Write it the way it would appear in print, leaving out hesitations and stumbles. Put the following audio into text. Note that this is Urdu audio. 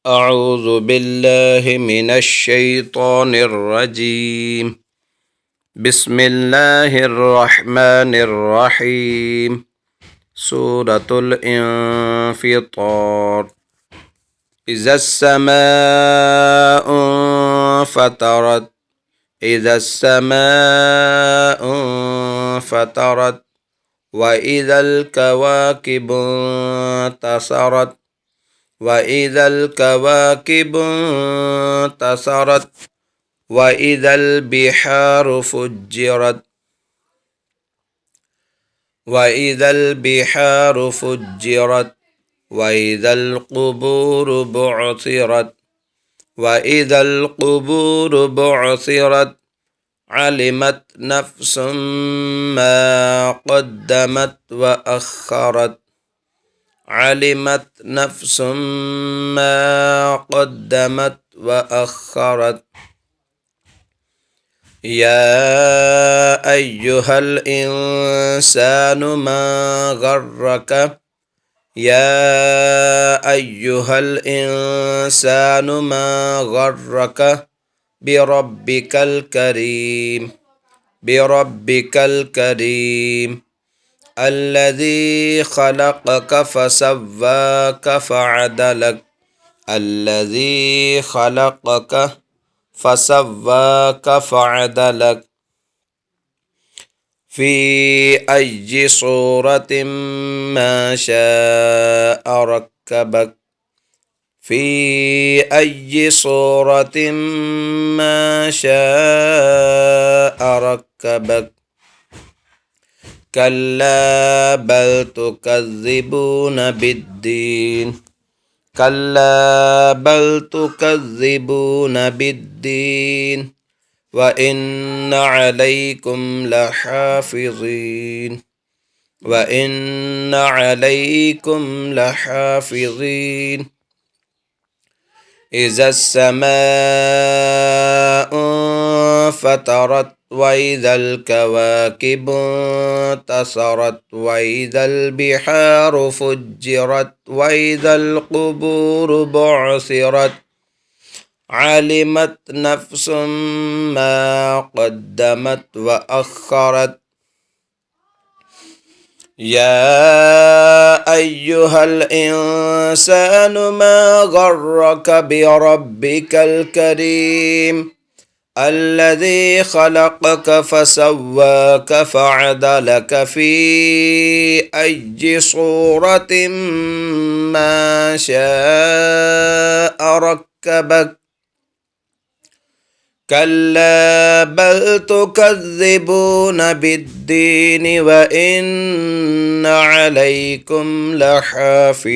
أعوذ بالله من الشيطان الرجيم. بسم الله الرحمن الرحيم. سورة الانفطار. إذا السماء انفطرت. إذا السماء انفطرت. وإذا الكواكب انتصرت. وإذا الكواكب انتصرت. وإذا البحار فجرت. وإذا البحار فجرت. وإذا القبور بعثرت. وإذا القبور بعثرت. علمت نفس ما قدمت وأخرت. علمت نفس ما قدمت وأخرت. يا أيها الإنسان ما غرك. يا أيها الإنسان ما غرك بربك الكريم. بربك الكريم الذي خلقك فسواك فعدلك. الذي خلقك فسواك فعدلك في أي صورة ما شاء ركبك. في أي صورة ما شاء ركبك. كلا بل تكذبون بالدين. كلا بل تكذبون بالدين وإن عليكم لحافظين. وإن عليكم لحافظين. إذا السماء انفطرت. وإذا الكواكب انتصرت. وإذا البحار فجرت. وإذا القبور بعثرت. علمت نفس ما قدمت وأخرت. يا أيها الإنسان ما غرك بربك الكريم الذي خلقك فسواك فعدلك في أي صورة ما شاء ركبك. كلا بل تكذبون بالدين وإن عليكم لحافظين.